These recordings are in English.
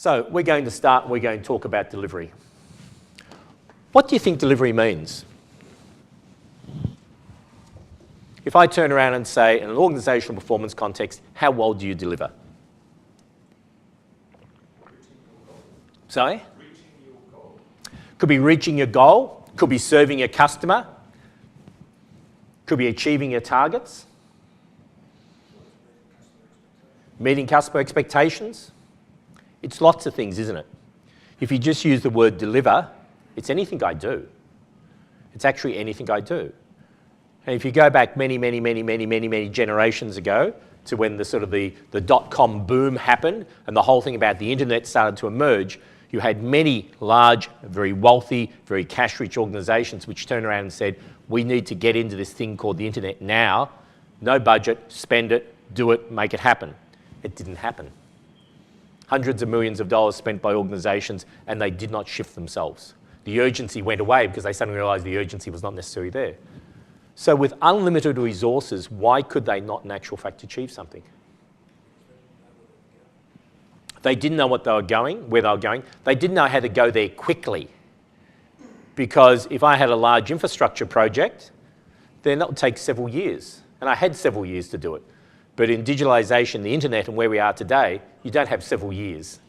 So we're going to start and we're going to talk about delivery. What do you think delivery means? If I turn around and say, in an organisational performance context, how well do you deliver? Sorry? Reaching your goal. Could be reaching your goal, could be serving your customer, could be achieving your targets, meeting customer expectations. It's lots of things, isn't it? If you just use the word deliver, it's anything I do. It's actually anything I do. And if you go back many generations ago to when the sort of the dot-com boom happened and the whole thing about the internet started to emerge, you had many large, very wealthy, very cash-rich organisations which turned around and said, we need to get into this thing called the internet now. No budget, spend it, do it, make it happen. It didn't happen. Hundreds of millions of dollars spent by organisations and they did not shift themselves. The urgency went away because they suddenly realised the urgency was not necessarily there. So with unlimited resources, why could they not in actual fact achieve something? They didn't know what they were going, where they were going. They didn't know how to go there quickly. Because if I had a large infrastructure project, then that would take several years. And I had several years to do it. But in digitalisation, the internet and where we are today, you don't have several years.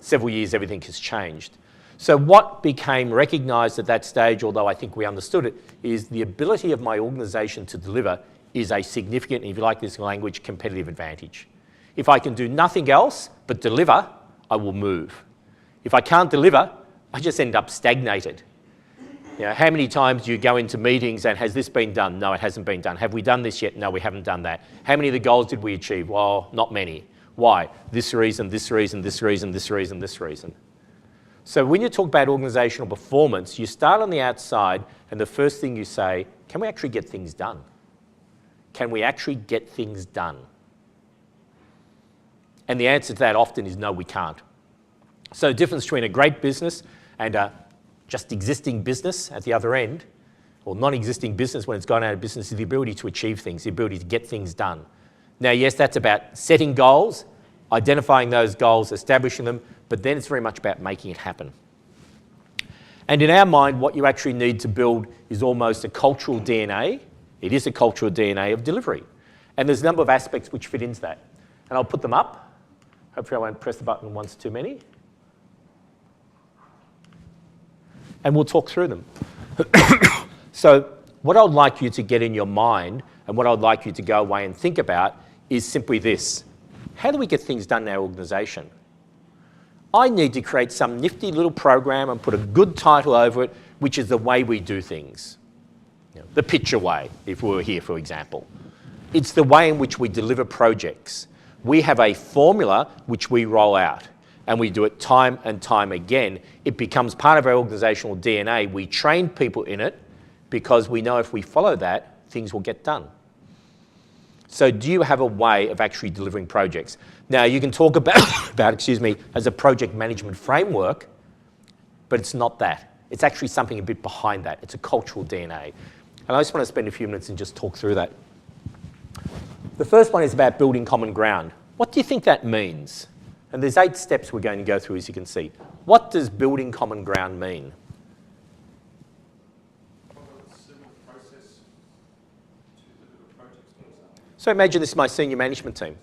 Several years, everything has changed. So what became recognised at that stage, although I think we understood it, is the ability of my organisation to deliver is a significant, if you like this language, competitive advantage. If I can do nothing else but deliver, I will move. If I can't deliver, I just end up stagnated. You know, how many times do you go into meetings and has this been done? No, it hasn't been done. Have we done this yet? No, we haven't done that. How many of the goals did we achieve? Well, not many. Why? This reason, this reason, this reason, this reason, this reason. So when you talk about organisational performance, you start on the outside and the first thing you say, can we actually get things done? Can we actually get things done? And the answer to that often is no, we can't. So the difference between a great business and a just existing business at the other end, or non-existing business when it's gone out of business, is the ability to achieve things, the ability to get things done. Now, yes, that's about setting goals, identifying those goals, establishing them, but then it's very much about making it happen. And in our mind, what you actually need to build is almost a cultural DNA. It is a cultural DNA of delivery. And there's a number of aspects which fit into that. And I'll put them up. Hopefully I won't press the button once too many. And we'll talk through them. So what I would like you to get in your mind and what I would like you to go away and think about is simply this. How do we get things done in our organisation? I need to create some nifty little program and put a good title over it, which is the way we do things. You know, the picture way, if we were here, for example. It's the way in which we deliver projects. We have a formula which we roll out and we do it time and time again. It becomes part of our organisational DNA. We train people in it because we know if we follow that, things will get done. So do you have a way of actually delivering projects? Now, you can talk about as a project management framework, but it's not that. It's actually something a bit behind that. It's a cultural DNA. And I just want to spend a few minutes and just talk through that. The first one is about building common ground. What do you think that means? And there's 8 steps we're going to go through, as you can see. What does building common ground mean? So imagine this is my senior management team.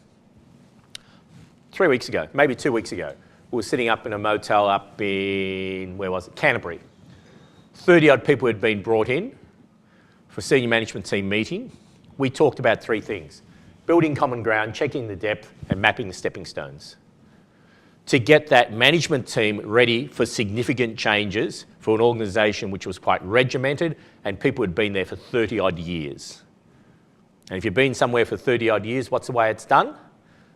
3 weeks ago, maybe 2 weeks ago, we were sitting up in a motel up in, where was it? Canterbury. 30-odd people had been brought in for a senior management team meeting. We talked about 3 things. Building common ground, checking the depth, and mapping the stepping stones. To get that management team ready for significant changes for an organisation which was quite regimented and people had been there for 30-odd years. And if you've been somewhere for 30-odd years, what's the way it's done?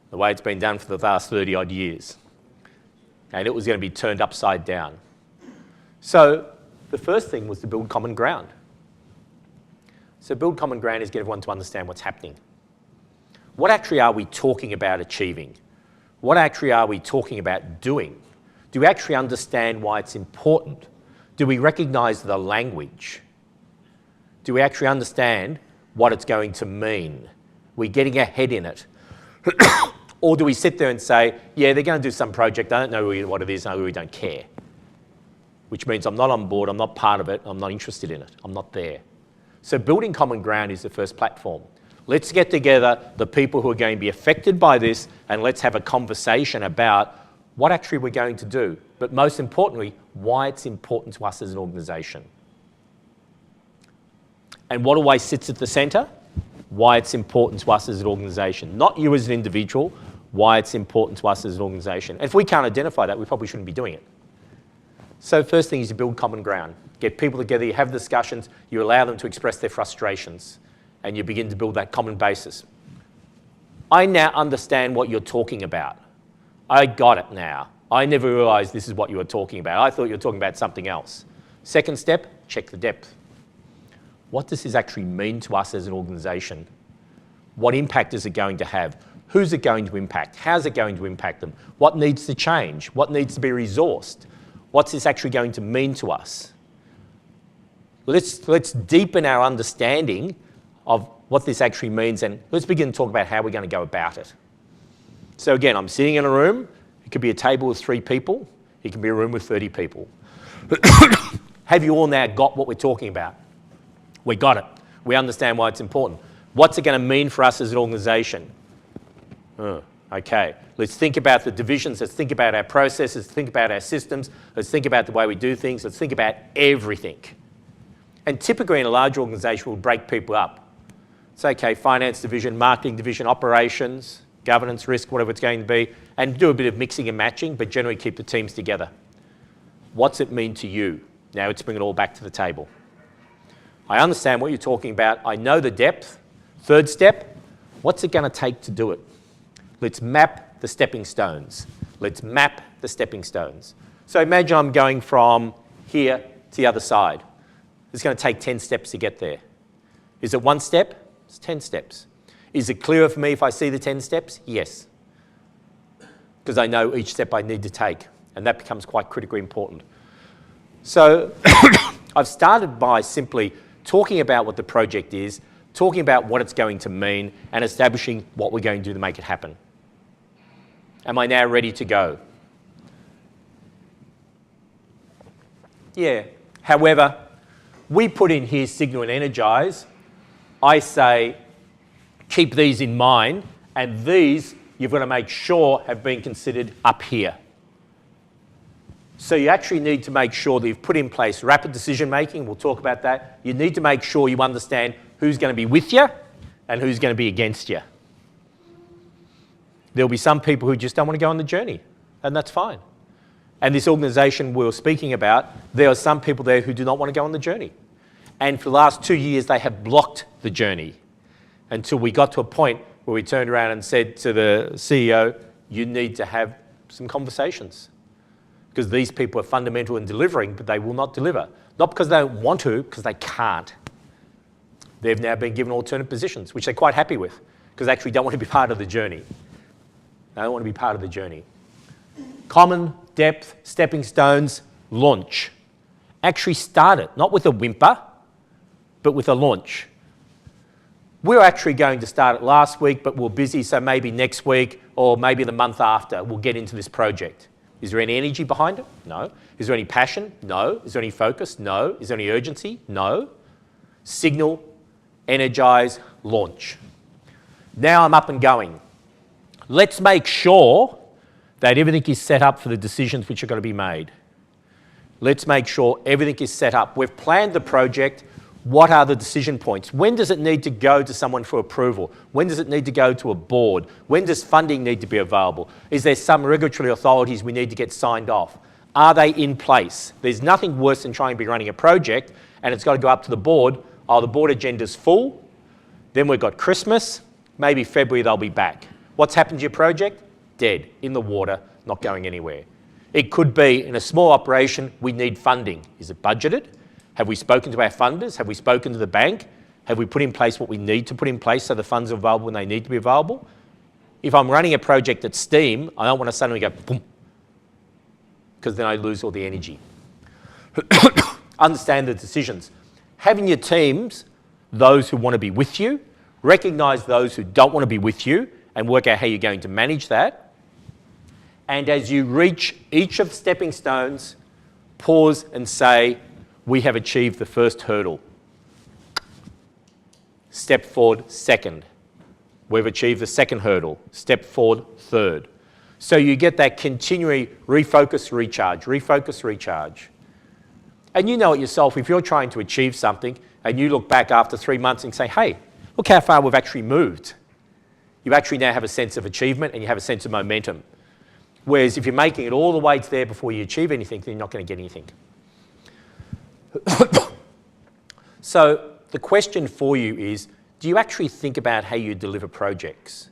The way it's been done for the last 30-odd years. And it was going to be turned upside down. So the first thing was to build common ground. So build common ground is get everyone to understand what's happening. What actually are we talking about achieving? What actually are we talking about doing? Do we actually understand why it's important? Do we recognise the language? Do we actually understand what it's going to mean? We're getting ahead in it. Or do we sit there and say, yeah, they're going to do some project, I don't know really what it is, and I really don't care. Which means I'm not on board, I'm not part of it, I'm not interested in it, I'm not there. So building common ground is the first platform. Let's get together the people who are going to be affected by this, and let's have a conversation about what actually we're going to do. But most importantly, why it's important to us as an organisation. And what always sits at the centre? Why it's important to us as an organisation. Not you as an individual, why it's important to us as an organisation. And if we can't identify that, we probably shouldn't be doing it. So first thing is you build common ground. Get people together, you have discussions, you allow them to express their frustrations, and you begin to build that common basis. I now understand what you're talking about. I got it now. I never realised this is what you were talking about. I thought you were talking about something else. Second step, check the depth. What does this actually mean to us as an organisation? What impact is it going to have? Who's it going to impact? How's it going to impact them? What needs to change? What needs to be resourced? What's this actually going to mean to us? Let's deepen our understanding of what this actually means, and let's begin to talk about how we're going to go about it. So again, I'm sitting in a room. It could be a table with 3 people. It can be a room with 30 people. Have you all now got what we're talking about? We got it. We understand why it's important. What's it going to mean for us as an organisation? Okay, let's think about the divisions. Let's think about our processes. Let's think about our systems. Let's think about the way we do things. Let's think about everything. And typically in a large organisation, we'll break people up. It's okay, finance division, marketing division, operations, governance, risk, whatever it's going to be, and do a bit of mixing and matching, but generally keep the teams together. What's it mean to you? Now let's bring it all back to the table. I understand what you're talking about. I know the depth. Third step, what's it going to take to do it? Let's map the stepping stones. Let's map the stepping stones. So imagine I'm going from here to the other side. It's going to take 10 steps to get there. Is it 1 step? It's 10 steps. Is it clearer for me if I see the 10 steps? Yes. Because I know each step I need to take, and that becomes quite critically important. So I've started by simply talking about what the project is, talking about what it's going to mean, and establishing what we're going to do to make it happen. Am I now ready to go? Yeah. However, we put in here Signal and Energize. I say, keep these in mind, and these you've got to make sure have been considered up here. So you actually need to make sure that you've put in place rapid decision making. We'll talk about that. You need to make sure you understand who's going to be with you and who's going to be against you. There'll be some people who just don't want to go on the journey, and that's fine. And this organisation we were speaking about, there are some people there who do not want to go on the journey. And for the last 2 years, they have blocked the journey until we got to a point where we turned around and said to the CEO, you need to have some conversations. Because these people are fundamental in delivering, but they will not deliver. Not because they don't want to, because they can't. They've now been given alternate positions, which they're quite happy with, because they actually don't want to be part of the journey. They don't want to be part of the journey. Common, depth, stepping stones, launch. Actually start it, not with a whimper, but with a launch. We were actually going to start it last week, but we're busy, so maybe next week or maybe the month after we'll get into this project. Is there any energy behind it? No. Is there any passion? No. Is there any focus? No. Is there any urgency? No. Signal, energize, launch. Now I'm up and going. Let's make sure that everything is set up for the decisions which are going to be made. Let's make sure everything is set up. We've planned the project. What are the decision points? When does it need to go to someone for approval? When does it need to go to a board? When does funding need to be available? Is there some regulatory authorities we need to get signed off? Are they in place? There's nothing worse than trying to be running a project and it's got to go up to the board. Oh, the board agenda's full. Then we've got Christmas. Maybe February they'll be back. What's happened to your project? Dead, in the water, not going anywhere. It could be in a small operation, we need funding. Is it budgeted? Have we spoken to our funders? Have we spoken to the bank? Have we put in place what we need to put in place so the funds are available when they need to be available? If I'm running a project at steam, I don't want to suddenly go boom, because then I lose all the energy. Understand the decisions. Having your teams, those who want to be with you, recognise those who don't want to be with you, and work out how you're going to manage that. And as you reach each of the stepping stones, pause and say, we have achieved the first hurdle. Step forward, second. We've achieved the second hurdle. Step forward, third. So you get that continually refocus, recharge. And you know it yourself, if you're trying to achieve something and you look back after 3 months and say, hey, look how far we've actually moved. You actually now have a sense of achievement and you have a sense of momentum. Whereas if you're making it all the way to there before you achieve anything, then you're not going to get anything. So the question for you is, do you actually think about how you deliver projects?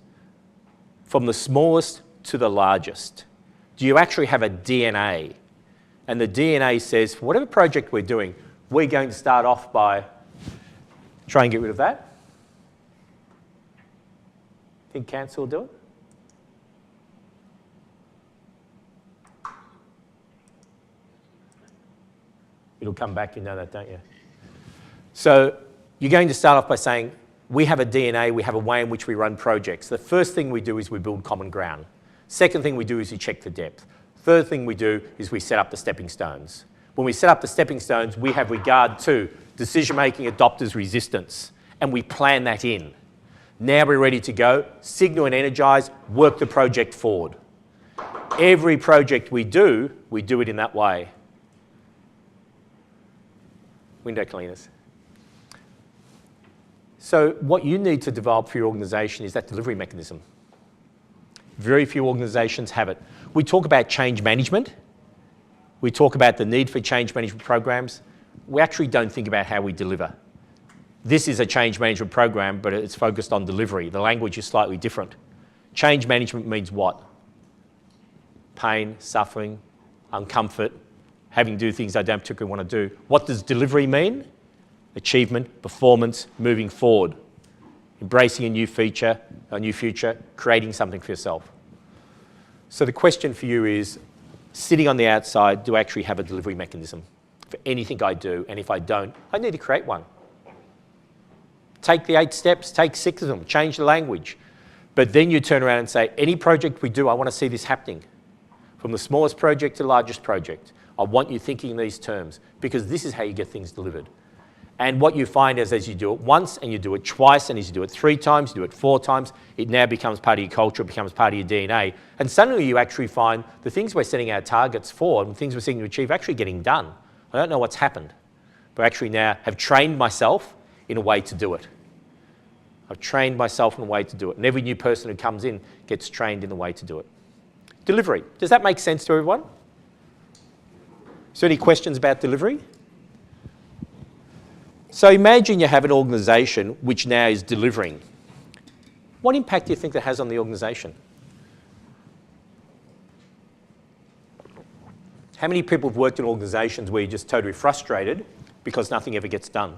From the smallest to the largest. Do you actually have a DNA? And the DNA says, for whatever project we're doing, we're going to start off by try and get rid of that. Think cancer will do it? It'll come back, you know that, don't you? So you're going to start off by saying, we have a DNA, we have a way in which we run projects. The first thing we do is we build common ground. Second thing we do is we check the depth. Third thing we do is we set up the stepping stones. When we set up the stepping stones, we have regard to decision-making, adopters, resistance, and we plan that in. Now we're ready to go, signal and energise, work the project forward. Every project we do it in that way. Window cleaners. So what you need to develop for your organisation is that delivery mechanism. Very few organisations have it. We talk about change management. We talk about the need for change management programs. We actually don't think about how we deliver. This is a change management program, but it's focused on delivery. The language is slightly different. Change management means what? Pain, suffering, uncomfort, having to do things I don't particularly want to do. What does delivery mean? Achievement, performance, moving forward. Embracing a new feature, a new future, creating something for yourself. So the question for you is, sitting on the outside, do I actually have a delivery mechanism for anything I do? And if I don't, I need to create one. Take the 8 steps, take 6 of them, change the language. But then you turn around and say, any project we do, I want to see this happening. From the smallest project to the largest project. I want you thinking in these terms, because this is how you get things delivered. And what you find is as you do it once and you do it twice and as you do it 3 times, you do it 4 times, it now becomes part of your culture, it becomes part of your DNA. And suddenly you actually find the things we're setting our targets for and things we're seeking to achieve actually getting done. I don't know what's happened, but I actually now have trained myself in a way to do it. I've trained myself in a way to do it. And every new person who comes in gets trained in a way to do it. Delivery. Does that make sense to everyone? So any questions about delivery? So imagine you have an organisation which now is delivering. What impact do you think that has on the organisation? How many people have worked in organisations where you're just totally frustrated because nothing ever gets done?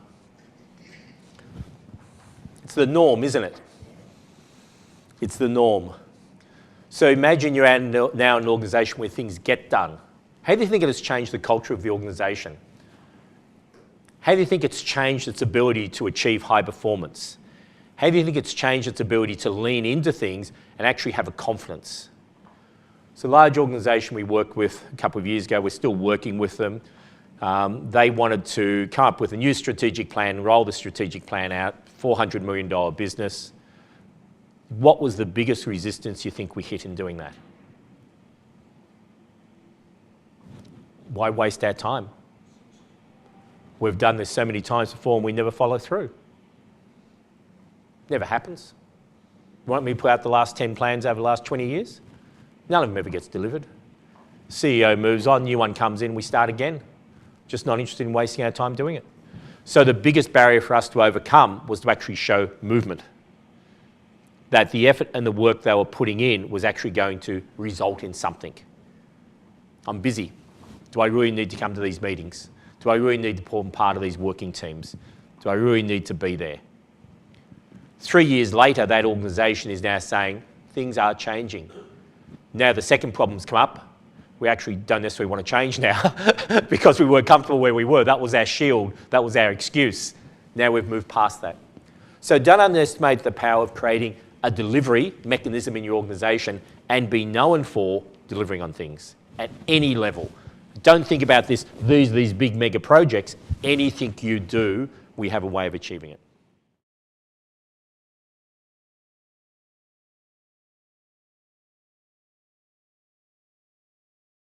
It's the norm, isn't it? It's the norm. So imagine you're now in an organisation where things get done. How do you think it has changed the culture of the organisation? How do you think it's changed its ability to achieve high performance? How do you think it's changed its ability to lean into things and actually have a confidence? It's a large organisation we worked with a couple of years ago. We're still working with them. They wanted to come up with a new strategic plan, roll the strategic plan out, $400 million business. What was the biggest resistance you think we hit in doing that? Why waste our time? We've done this so many times before and we never follow through. Never happens. Want me to put out the last 10 plans over the last 20 years? None of them ever gets delivered. CEO moves on, new one comes in, we start again. Just not interested in wasting our time doing it. So the biggest barrier for us to overcome was to actually show movement. That the effort and the work they were putting in was actually going to result in something. I'm busy. Do I really need to come to these meetings? Do I really need to form part of these working teams? Do I really need to be there? 3 years later, that organisation is now saying, things are changing. Now the second problem's come up. We actually don't necessarily want to change now because we weren't comfortable where we were. That was our shield. That was our excuse. Now we've moved past that. So don't underestimate the power of creating a delivery mechanism in your organisation and be known for delivering on things at any level. Don't think about these big mega projects. Anything you do, we have a way of achieving it.